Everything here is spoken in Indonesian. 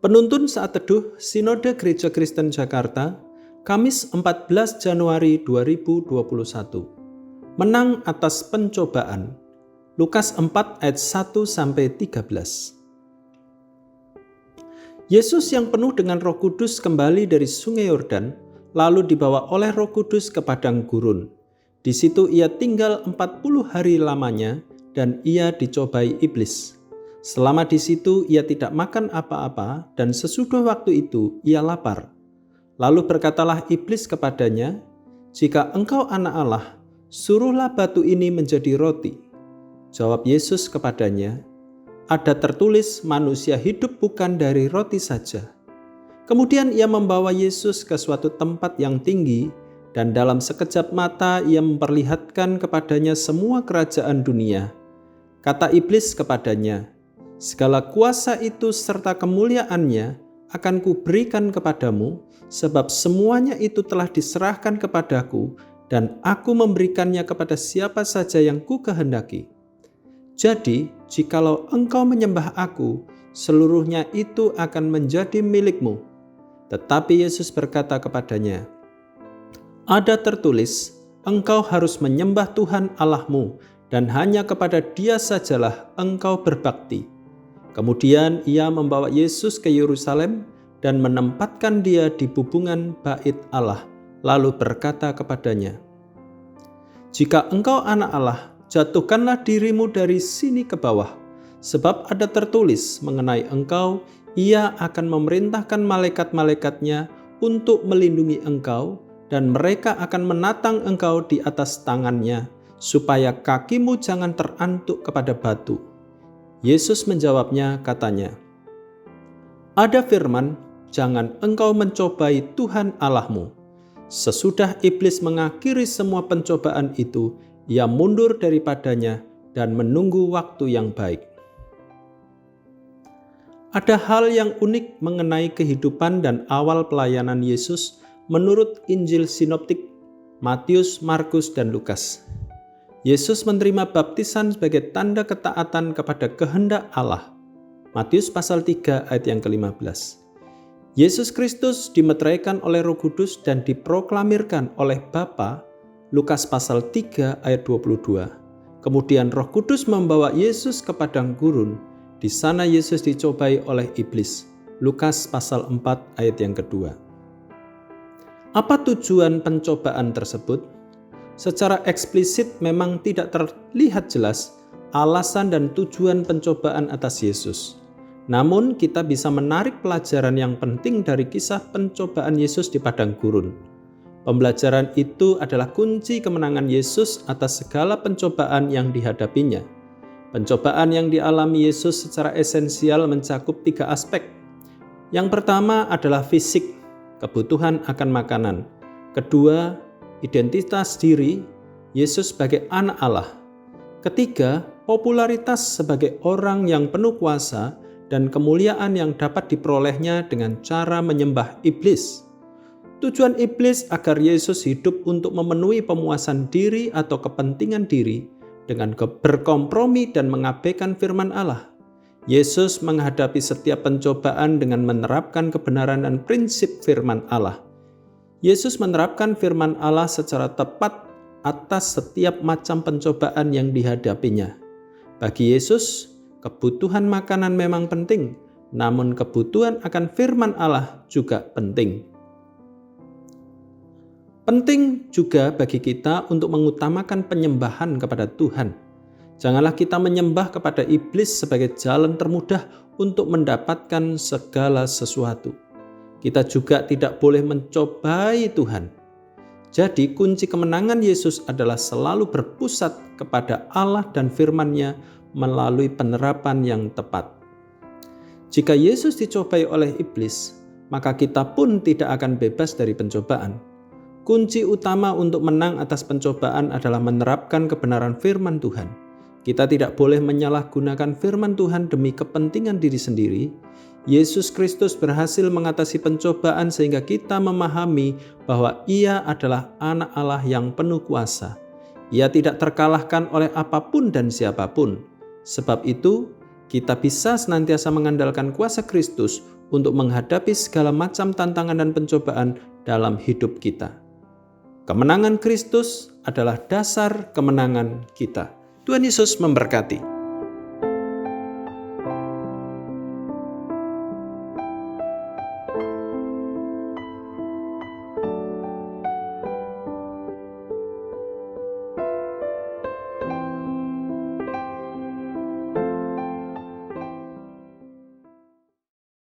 Penuntun Saat Teduh Sinode Gereja Kristen Jakarta, Kamis 14 Januari 2021. Menang atas pencobaan. Lukas 4 ayat 1-13. Yesus yang penuh dengan Roh Kudus kembali dari Sungai Yordan, lalu dibawa oleh Roh Kudus ke padang gurun. Di situ ia tinggal 40 hari lamanya dan ia dicobai iblis. Selama di situ ia tidak makan apa-apa dan sesudah waktu itu ia lapar. Lalu berkatalah iblis kepadanya, "Jika engkau anak Allah, suruhlah batu ini menjadi roti." Jawab Yesus kepadanya, "Ada tertulis manusia hidup bukan dari roti saja." Kemudian ia membawa Yesus ke suatu tempat yang tinggi dan dalam sekejap mata ia memperlihatkan kepadanya semua kerajaan dunia. Kata iblis kepadanya, "Segala kuasa itu serta kemuliaannya akan kuberikan kepadamu, sebab semuanya itu telah diserahkan kepadaku dan aku memberikannya kepada siapa saja yang kukehendaki. Jadi, jikalau engkau menyembah aku, seluruhnya itu akan menjadi milikmu." Tetapi Yesus berkata kepadanya, "Ada tertulis, engkau harus menyembah Tuhan Allahmu dan hanya kepada Dia sajalah engkau berbakti." Kemudian ia membawa Yesus ke Yerusalem dan menempatkan dia di bubungan bait Allah, lalu berkata kepadanya, "Jika engkau anak Allah, jatuhkanlah dirimu dari sini ke bawah, sebab ada tertulis mengenai engkau, ia akan memerintahkan malaikat-malaikatnya untuk melindungi engkau, dan mereka akan menatang engkau di atas tangannya, supaya kakimu jangan terantuk kepada batu." Yesus menjawabnya katanya, "Ada firman, jangan engkau mencobai Tuhan Allahmu." Sesudah iblis mengakhiri semua pencobaan itu, ia mundur daripadanya dan menunggu waktu yang baik. Ada hal yang unik mengenai kehidupan dan awal pelayanan Yesus menurut Injil Sinoptik Matius, Markus, dan Lukas. Yesus menerima baptisan sebagai tanda ketaatan kepada kehendak Allah. Matius pasal 3 ayat yang ke-15. Yesus Kristus dimeteraikan oleh Roh Kudus dan diproklamirkan oleh Bapa. Lukas pasal 3 ayat 22. Kemudian Roh Kudus membawa Yesus ke padang gurun. Di sana Yesus dicobai oleh iblis. Lukas pasal 4 ayat yang kedua. Apa tujuan pencobaan tersebut? Secara eksplisit memang tidak terlihat jelas alasan dan tujuan pencobaan atas Yesus. Namun kita bisa menarik pelajaran yang penting dari kisah pencobaan Yesus di padang gurun. Pembelajaran itu adalah kunci kemenangan Yesus atas segala pencobaan yang dihadapinya. Pencobaan yang dialami Yesus secara esensial mencakup 3 aspek. Yang pertama adalah fisik, kebutuhan akan makanan. Kedua, identitas diri, Yesus sebagai anak Allah. Ketiga, popularitas sebagai orang yang penuh kuasa dan kemuliaan yang dapat diperolehnya dengan cara menyembah iblis. Tujuan iblis agar Yesus hidup untuk memenuhi pemuasan diri atau kepentingan diri dengan berkompromi dan mengabaikan firman Allah. Yesus menghadapi setiap pencobaan dengan menerapkan kebenaran dan prinsip firman Allah. Yesus menerapkan firman Allah secara tepat atas setiap macam pencobaan yang dihadapinya. Bagi Yesus, kebutuhan makanan memang penting, namun kebutuhan akan firman Allah juga penting. Penting juga bagi kita untuk mengutamakan penyembahan kepada Tuhan. Janganlah kita menyembah kepada iblis sebagai jalan termudah untuk mendapatkan segala sesuatu. Kita juga tidak boleh mencobai Tuhan. Jadi kunci kemenangan Yesus adalah selalu berpusat kepada Allah dan firman-Nya melalui penerapan yang tepat. Jika Yesus dicobai oleh iblis, maka kita pun tidak akan bebas dari pencobaan. Kunci utama untuk menang atas pencobaan adalah menerapkan kebenaran firman Tuhan. Kita tidak boleh menyalahgunakan firman Tuhan demi kepentingan diri sendiri. Yesus Kristus berhasil mengatasi pencobaan sehingga kita memahami bahwa Ia adalah anak Allah yang penuh kuasa. Ia tidak terkalahkan oleh apapun dan siapapun. Sebab itu, kita bisa senantiasa mengandalkan kuasa Kristus untuk menghadapi segala macam tantangan dan pencobaan dalam hidup kita. Kemenangan Kristus adalah dasar kemenangan kita. Tuhan Yesus memberkati.